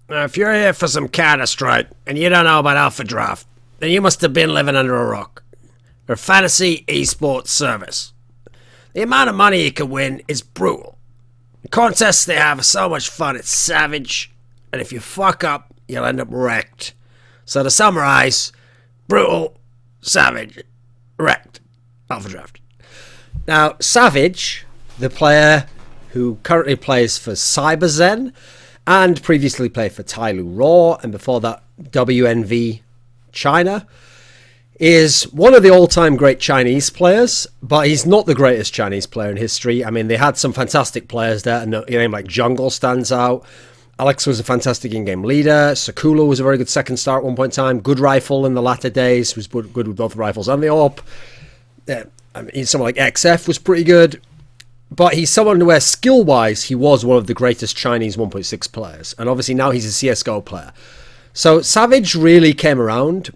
Now, if you're here for some Counter-Strike and you don't know about Alpha Draft, then you must have been living under a rock. They're a fantasy esports service. The amount of money you can win is brutal. The contests they have are so much fun, it's savage. And if you fuck up, you'll end up wrecked. So to summarize, brutal, savage, wrecked. Alpha Draft. Now, Savage, the player who currently plays for CyberZen and previously played for TyLoo.raw and before that wNv China, is one of the all-time great Chinese players, but he's not the greatest Chinese player in history. I mean, they had some fantastic players there, and a name like Jungle stands out. Alex was a fantastic in-game leader. Sakula was a very good second star at one point in time. Good rifle in the latter days. Was good with both rifles and the AWP. Someone like XF was pretty good. But he's someone where skill-wise, he was one of the greatest Chinese 1.6 players. And obviously now he's a CSGO player. So Savage really came around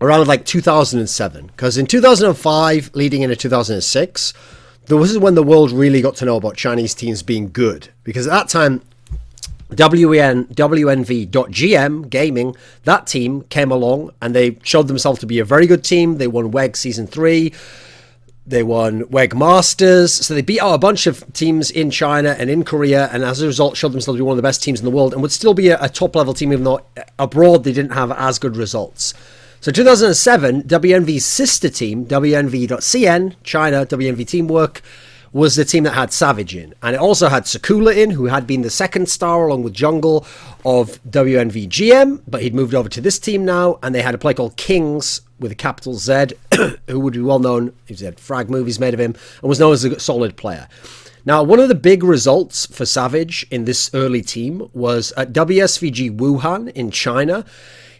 like 2007. Because in 2005, leading into 2006, this is when the world really got to know about Chinese teams being good. Because at that time, wNv.cn gaming, that team came along and they showed themselves to be a very good team. They won WEG Season 3. They won WEG Masters. So they beat out a bunch of teams in China and in Korea, and as a result showed themselves to be one of the best teams in the world and would still be a top-level team, even though abroad they didn't have as good results. So 2007, WNV's sister team, wNv.cn, China, WNV Teamwork, was the team that had Savage in. And it also had Sakula in, who had been the second star along with Jungle of WNV GM, but he'd moved over to this team now, and they had a player called Kings with a capital Z, who would be well known. He's had frag movies made of him, and was known as a solid player. Now, one of the big results for Savage in this early team was at WSVG Wuhan in China.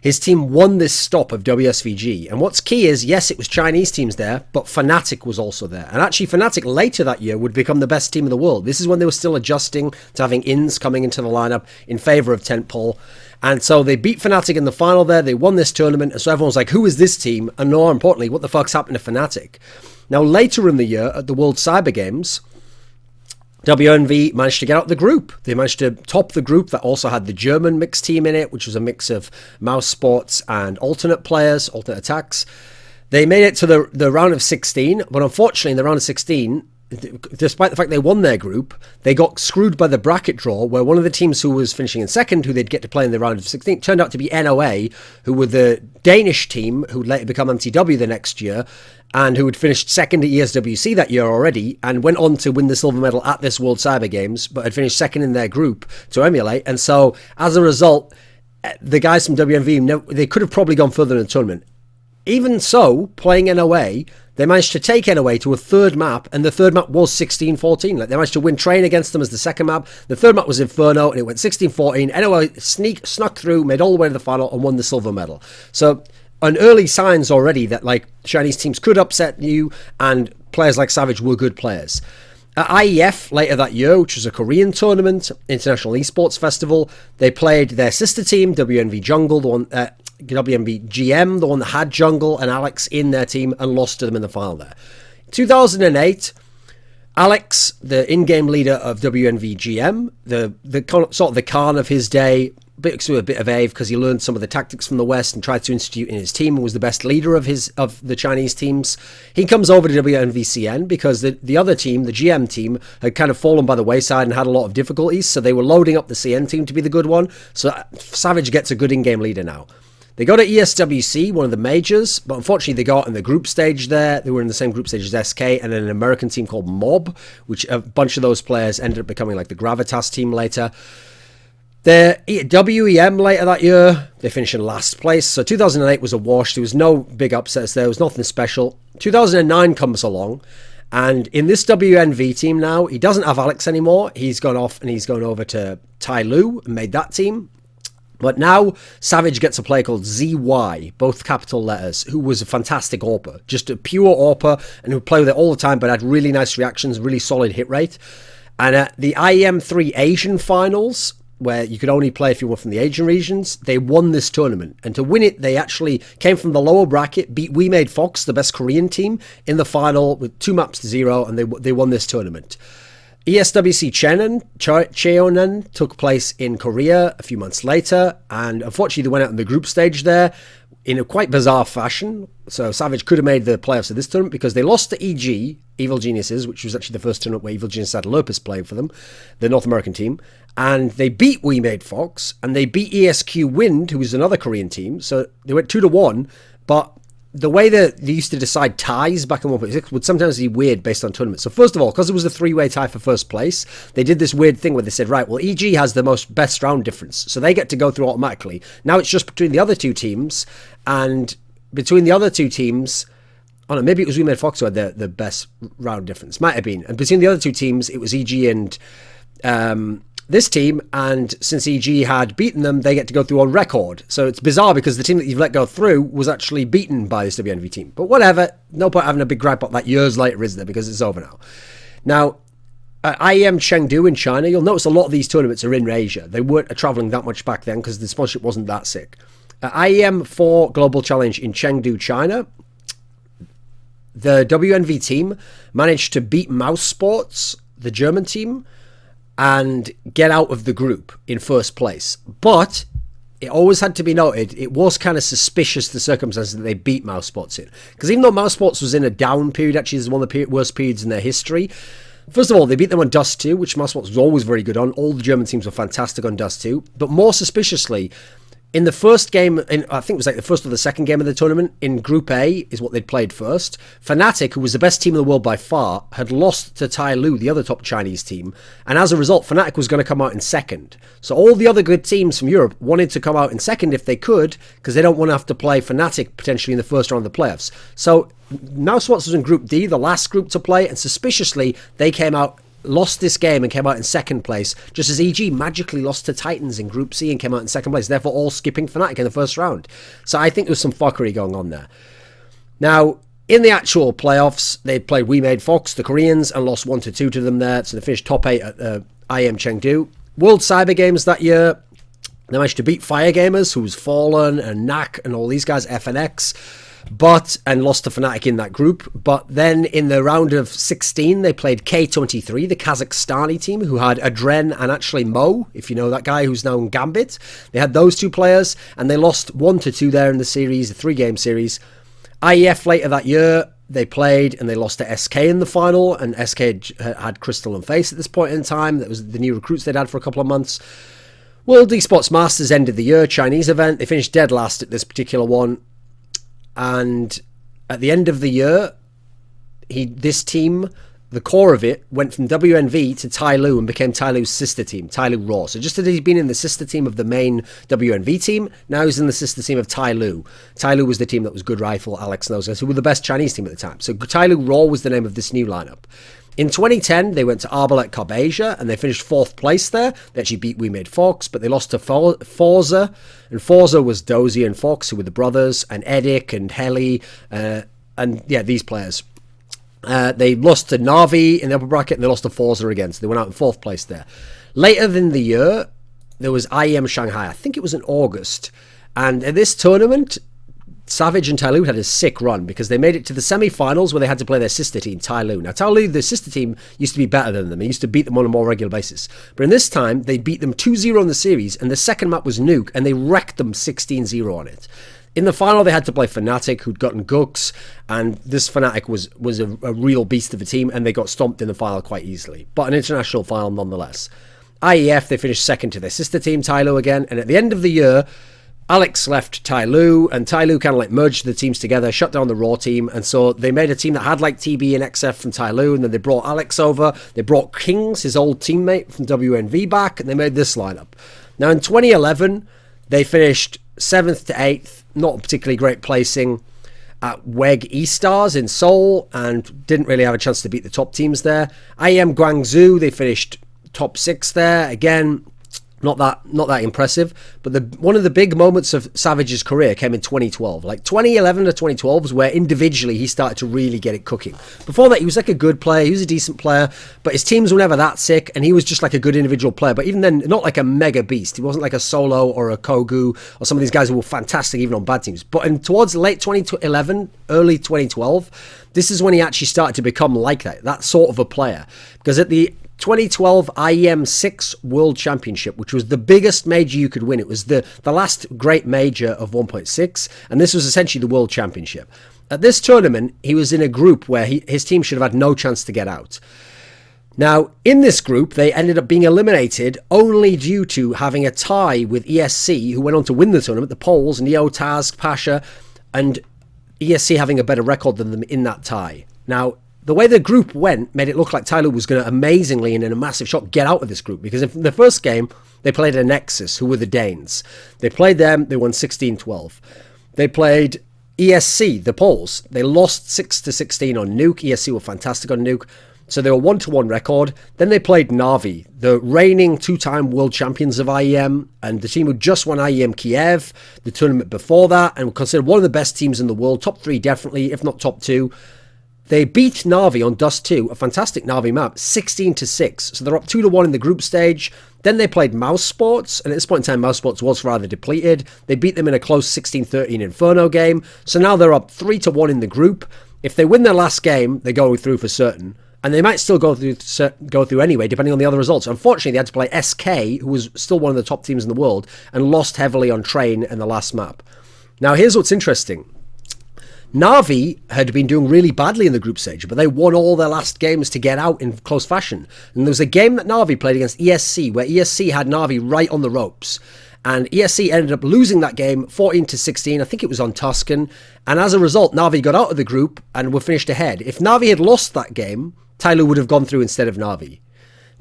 His team won this stop of WSVG. And what's key is, yes, it was Chinese teams there, but Fnatic was also there. And actually, Fnatic later that year would become the best team in the world. This is when they were still adjusting to having ins coming into the lineup in favor of Tentpole. And so they beat Fnatic in the final there. They won this tournament. And so everyone was like, who is this team? And more importantly, what the fuck's happened to Fnatic? Now, later in the year at the World Cyber Games, WNV managed to get out the group. They managed to top the group that also had the German mixed team in it, which was a mix of mouse sports and alternate players, alternate attacks. They made it to the round of 16, but unfortunately in the round of 16, despite the fact they won their group, they got screwed by the bracket draw, where one of the teams who was finishing in second, who they'd get to play in the round of 16, turned out to be NOA, who were the Danish team who would later become MTW the next year, and who had finished second at ESWC that year already, and went on to win the silver medal at this World Cyber Games, but had finished second in their group to emulate. And so, as a result, the guys from WMV, they could have probably gone further in the tournament. Even so, playing NOA, they managed to take NOA to a third map, and the third map was 16-14. Like, they managed to win Train against them as the second map. The third map was Inferno, and it went 16-14. NOA snuck through, made all the way to the final, and won the silver medal. So, an early signs already that like Chinese teams could upset you, and players like Savage were good players. At IEF later that year, which was a Korean tournament, International Esports Festival, they played their sister team, WNV Jungle, the one WNV GM, the one that had Jungle and Alex in their team, and lost to them in the final there. 2008, Alex, the in-game leader of WNV GM, the sort of the Khan of his day, a bit of Ave because he learned some of the tactics from the West and tried to institute in his team and was the best leader of the Chinese teams. He comes over to wNv.cn because the other team, the GM team, had kind of fallen by the wayside and had a lot of difficulties, so they were loading up the CN team to be the good one. So Savage gets a good in-game leader now. They go to ESWC, one of the majors, but unfortunately they got in the group stage there. They were in the same group stage as SK and then an American team called Mob, which a bunch of those players ended up becoming like the Gravitas team later. Their WEM later that year, they finished in last place. So 2008 was a wash. There was no big upsets there. There was nothing special. 2009 comes along. And in this WNV team now, he doesn't have Alex anymore. He's gone off and he's gone over to TyLoo and made that team. But now Savage gets a player called ZY, both capital letters, who was a fantastic AWPer. Just a pure AWPer and who played with it all the time, but had really nice reactions, really solid hit rate. And at the IEM3 Asian finals, where you could only play if you were from the Asian regions, they won this tournament. And to win it, they actually came from the lower bracket, beat We Made Fox, the best Korean team, in the final with 2 maps to 0, and they won this tournament. ESWC Cheonan took place in Korea a few months later, and unfortunately they went out in the group stage there in a quite bizarre fashion. So Savage could have made the playoffs of this tournament because they lost to EG, Evil Geniuses, which was actually the first tournament where Evil Geniuses had Lopez playing for them, the North American team. And they beat We Made Fox, and they beat ESQ Wind, who was another Korean team. So they went 2-1, but the way that they used to decide ties back in 1.6 would sometimes be weird based on tournaments. So first of all, because it was a three-way tie for first place, they did this weird thing where they said, right, well, EG has the most best round difference, so they get to go through automatically. Now it's just between the other two teams, and between the other two teams, oh no, maybe it was We Made Fox who had the best round difference. Might have been. And between the other two teams, it was EG and this team, and since EG had beaten them, they get to go through on record. So it's bizarre because the team that you've let go through was actually beaten by this wNv team. But whatever, no point having a big gripe about that years later, is there? Because it's over now. Now, IEM Chengdu in China, you'll notice a lot of these tournaments are in Asia. They weren't traveling that much back then because the sponsorship wasn't that sick. IEM 4 Global Challenge in Chengdu, China. The wNv team managed to beat Mouse Sports, the German team, and get out of the group in first place. But it always had to be noted, it was kind of suspicious, the circumstances that they beat Mouse Sports in. Because even though Mouse Sports was in a down period, actually is one of the worst periods in their history. First of all, they beat them on Dust 2, which Mouse Sports was always very good on. All the German teams were fantastic on Dust 2. But more suspiciously, in the first game, I think it was like the first or the second game of the tournament, in Group A is what they'd played first. Fnatic, who was the best team in the world by far, had lost to TyLoo, the other top Chinese team. And as a result, Fnatic was going to come out in second. So all the other good teams from Europe wanted to come out in second if they could, because they don't want to have to play Fnatic potentially in the first round of the playoffs. So Mouse Sports was in Group D, the last group to play, and suspiciously, they came out, lost this game and came out in second place, just as EG magically lost to Titans in Group C and came out in second place, therefore all skipping Fnatic in the first round. So I think there was some fuckery going on there. Now, in the actual playoffs, they played We Made Fox, the Koreans, and lost 1-2 to them there, so they finished top 8 at IM Chengdu. World Cyber Games that year, they managed to beat Fire Gamers, who was Fallen, and Knack, and all these guys, FNX, and lost to Fnatic in that group. But then in the round of 16, they played K23, the Kazakhstani team, who had Adren and actually Mo, if you know that guy who's now in Gambit. They had those two players, and they lost 1-2 there in the series, the 3-game series. IEF later that year, they played and they lost to SK in the final, and SK had Crystal and Face at this point in time. That was the new recruits they'd had for a couple of months. World Esports Masters ended the year, Chinese event. They finished dead last at this particular one. And at the end of the year, this team, the core of it, went from wNv to TyLoo and became TyLoo's sister team, TyLoo.raw. So just as he's been in the sister team of the main wNv team, now he's in the sister team of TyLoo. TyLoo was the team that was Good Rifle, Alex knows us, who were the best Chinese team at the time. So TyLoo.raw was the name of this new lineup. In 2010, they went to Arbalete Cup Asia, and they finished 4th place there. They actually beat We Made Fox, but they lost to Forza, and Forza was Dozy and Fox, who were the brothers, and Edic and Heli, and yeah, these players. They lost to Navi in the upper bracket, and they lost to Forza again, so they went out in 4th place there. Later in the year, there was IEM Shanghai. I think it was in August, and at this tournament, Savage and TyLoo had a sick run because they made it to the semi-finals where they had to play their sister team, TyLoo. Now, TyLoo, the sister team, used to be better than them. They used to beat them on a more regular basis. But in this time, they beat them 2-0 in the series, and the second map was Nuke, and they wrecked them 16-0 on it. In the final, they had to play Fnatic, who'd gotten Gux, and this Fnatic was a real beast of a team, and they got stomped in the final quite easily. But an international final nonetheless. IEF, they finished second to their sister team, TyLoo again, and at the end of the year, Alex left TyLoo, and TyLoo kind of like merged the teams together, shut down the Raw team, and so they made a team that had like TB and XF from TyLoo, and then they brought Alex over, they brought Kings, his old teammate from wNv back, and they made this lineup. Now in 2011, they finished 7th to 8th, not a particularly great placing, at WEG E-Stars in Seoul, and didn't really have a chance to beat the top teams there. IEM Guangzhou, they finished top 6 there, again, not that impressive, but one of the big moments of Savage's career came in 2012. Like 2011 to 2012 was where individually he started to really get it cooking. Before that, he was like a good player, he was a decent player, but his teams were never that sick, and he was just like a good individual player. But even then, not like a mega beast. He wasn't like a Solo or a Kogu or some of these guys who were fantastic even on bad teams. But towards late 2011, early 2012, this is when he actually started to become like that sort of a player. Because at the 2012 IEM 6 World Championship, which was the biggest major you could win. It was the last great major of 1.6, and this was essentially the World Championship. At this tournament, he was in a group where his team should have had no chance to get out. Now, in this group, they ended up being eliminated only due to having a tie with ESC, who went on to win the tournament, the Poles, Neo, Taz, Pasha, and ESC having a better record than them in that tie. Now, the way the group went made it look like TyLoo was going to amazingly and in a massive shot get out of this group, because in the first game, they played a Nexus, who were the Danes. They played them, they won 16-12. They played ESC, the Poles. They lost 6-16 on Nuke. ESC were fantastic on Nuke. So they were 1-1 record. Then they played Na'Vi, the reigning two-time world champions of IEM, and the team who just won IEM Kiev, the tournament before that, and were considered one of the best teams in the world, top 3 definitely, if not top 2. They beat Na'Vi on Dust 2, a fantastic Na'Vi map, 16-6. So they're up 2-1 in the group stage. Then they played Mouse Sports, and at this point in time, Mouse Sports was rather depleted. They beat them in a close 16-13 Inferno game. So now they're up 3-1 in the group. If they win their last game, they go through for certain. And they might still go through anyway, depending on the other results. Unfortunately, they had to play SK, who was still one of the top teams in the world, and lost heavily on Train in the last map. Now, here's what's interesting. Na'Vi had been doing really badly in the group stage, but they won all their last games to get out in close fashion. And there was a game that Na'Vi played against ESC, where ESC had Na'Vi right on the ropes. And ESC ended up losing that game 14-16. I think it was on Tuscan. And as a result, Na'Vi got out of the group and were finished ahead. If Na'Vi had lost that game, TyLoo would have gone through instead of Na'Vi.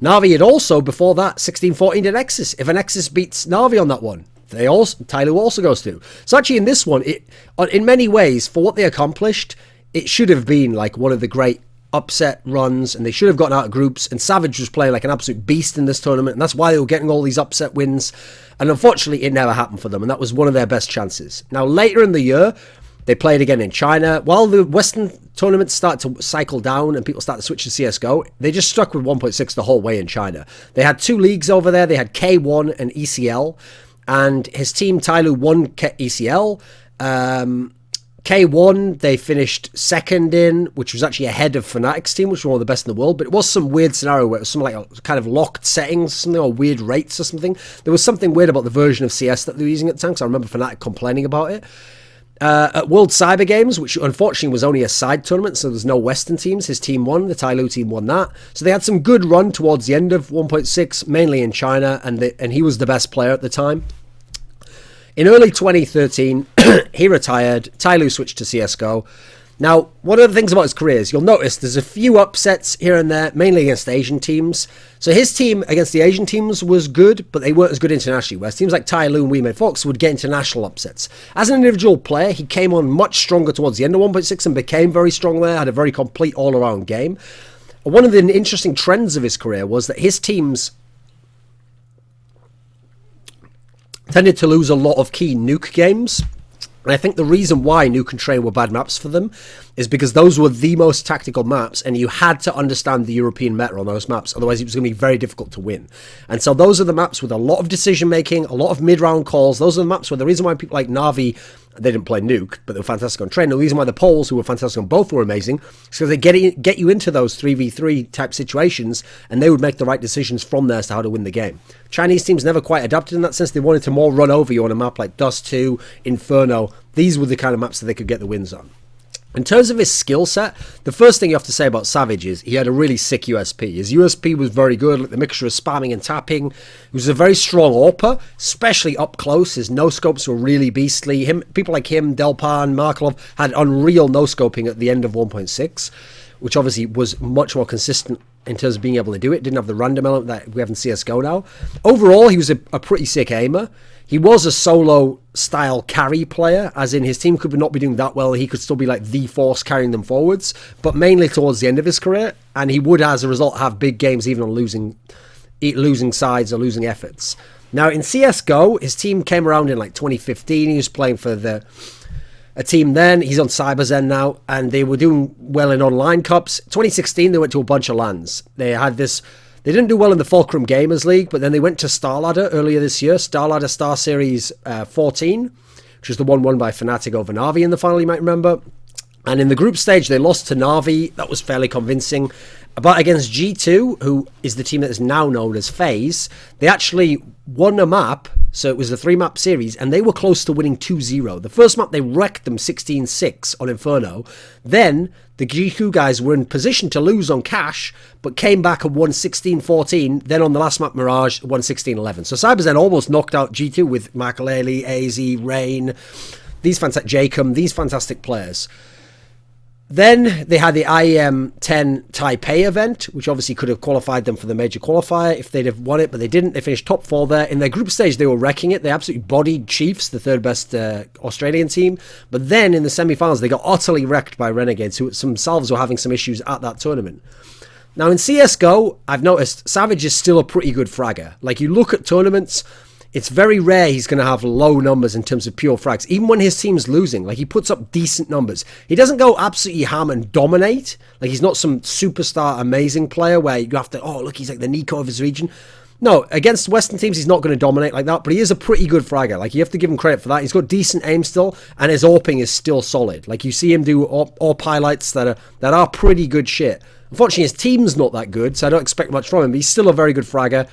Na'Vi had also, before that, 16-14 to Nexus. If a Nexus beats Na'Vi on that one, TyLoo also goes through. So actually in this one, in many ways, for what they accomplished, it should have been like one of the great upset runs, and they should have gotten out of groups, and Savage was playing like an absolute beast in this tournament, and that's why they were getting all these upset wins. And unfortunately, it never happened for them, and that was one of their best chances. Now, later in the year, they played again in China. While the Western tournaments start to cycle down and people start to switch to CSGO, they just stuck with 1.6 the whole way in China. They had 2 leagues over there. They had K1 and ECL. And his team, TyLoo, won ECL. K1, they finished second in, which was actually ahead of Fnatic's team, which was one of the best in the world. But it was some weird scenario where it was something like a kind of locked settings, something, or weird rates or something. There was something weird about the version of CS that they were using at the time, because I remember Fnatic complaining about it. At World Cyber Games, which unfortunately was only a side tournament, so there's no Western teams, his team won, the TyLoo team won that. So they had some good run towards the end of 1.6, mainly in China, and he was the best player at the time. In early 2013, he retired. TyLoo switched to CSGO. Now, one of the things about his career is you'll notice there's a few upsets here and there, mainly against Asian teams. So his team against the Asian teams was good, but they weren't as good internationally, whereas teams like TyLoo and WeMadeFox would get international upsets. As an individual player, he came on much stronger towards the end of 1.6 and became very strong there, had a very complete all-around game. One of the interesting trends of his career was that his teams tended to lose a lot of key nuke games. And I think the reason why Nuke and Train were bad maps for them is because those were the most tactical maps, and you had to understand the European meta on those maps, otherwise it was going to be very difficult to win. And so those are the maps with a lot of decision making, a lot of mid-round calls. Those are the maps where the reason why people like Na'Vi, they didn't play Nuke, but they were fantastic on Train. The reason why the Poles, who were fantastic on both, were amazing, is because they get you into those 3v3 type situations, and they would make the right decisions from there as to how to win the game. Chinese teams never quite adapted in that sense. They wanted to more run over you on a map like Dust 2, Inferno. These were the kind of maps that they could get the wins on. In terms of his skill set, the first thing you have to say about Savage is he had a really sick USP. His USP was very good, like the mixture of spamming and tapping. He was a very strong AWPer, especially up close. His no-scopes were really beastly. People like him, Delpan, Markelov, had unreal no-scoping at the end of 1.6, which obviously was much more consistent in terms of being able to do it. Didn't have the random element that we have in CSGO now. Overall, he was a pretty sick aimer. He was a solo style carry player, as in his team could not be doing that well. He could still be like the force carrying them forwards, but mainly towards the end of his career. And he would, as a result, have big games even on losing sides or losing efforts. Now in CSGO, his team came around in like 2015. He was playing for a team then. He's on CyberZen now, and they were doing well in online cups. 2016, they went to a bunch of LANs. They didn't do well in the Fulcrum Gamers League, but then they went to StarLadder earlier this year. StarLadder Star Series 14, which is the one won by Fnatic over Na'Vi in the final, you might remember. And in the group stage, they lost to Na'Vi. That was fairly convincing. But against G2, who is the team that is now known as FaZe, they actually won a map. So it was a 3-map series, and they were close to winning 2-0. The first map, they wrecked them 16-6 on Inferno. Then the G2 guys were in position to lose on Cash, but came back and won 16-14. Then on the last map, Mirage won 16-11. So CyberZen almost knocked out G2 with Makaleli, AZ, Rain, these fantastic Jacom, these fantastic players. Then they had the IEM10 Taipei event, which obviously could have qualified them for the major qualifier if they'd have won it, but they didn't. They finished top 4 there. In their group stage, they were wrecking it. They absolutely bodied Chiefs, the third best Australian team. But then in the semi-finals, they got utterly wrecked by Renegades, who themselves were having some issues at that tournament. Now in CSGO, I've noticed Savage is still a pretty good fragger. Like, you look at tournaments, it's very rare he's going to have low numbers in terms of pure frags. Even when his team's losing, like, he puts up decent numbers. He doesn't go absolutely ham and dominate. Like, he's not some superstar amazing player where you have to, oh, look, he's like the Nico of his region. No, against Western teams, he's not going to dominate like that, but he is a pretty good fragger. Like, you have to give him credit for that. He's got decent aim still, and his AWPing is still solid. Like, you see him do AWP highlights that are pretty good shit. Unfortunately, his team's not that good, so I don't expect much from him, but he's still a very good fragger.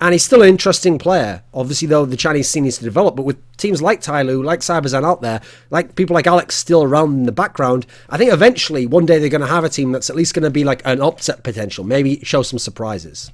And he's still an interesting player. Obviously, though, the Chinese scene needs to develop. But with teams like TyLoo, like CyberZen out there, like people like Alex still around in the background, I think eventually, one day, they're going to have a team that's at least going to be like an upset potential. Maybe show some surprises.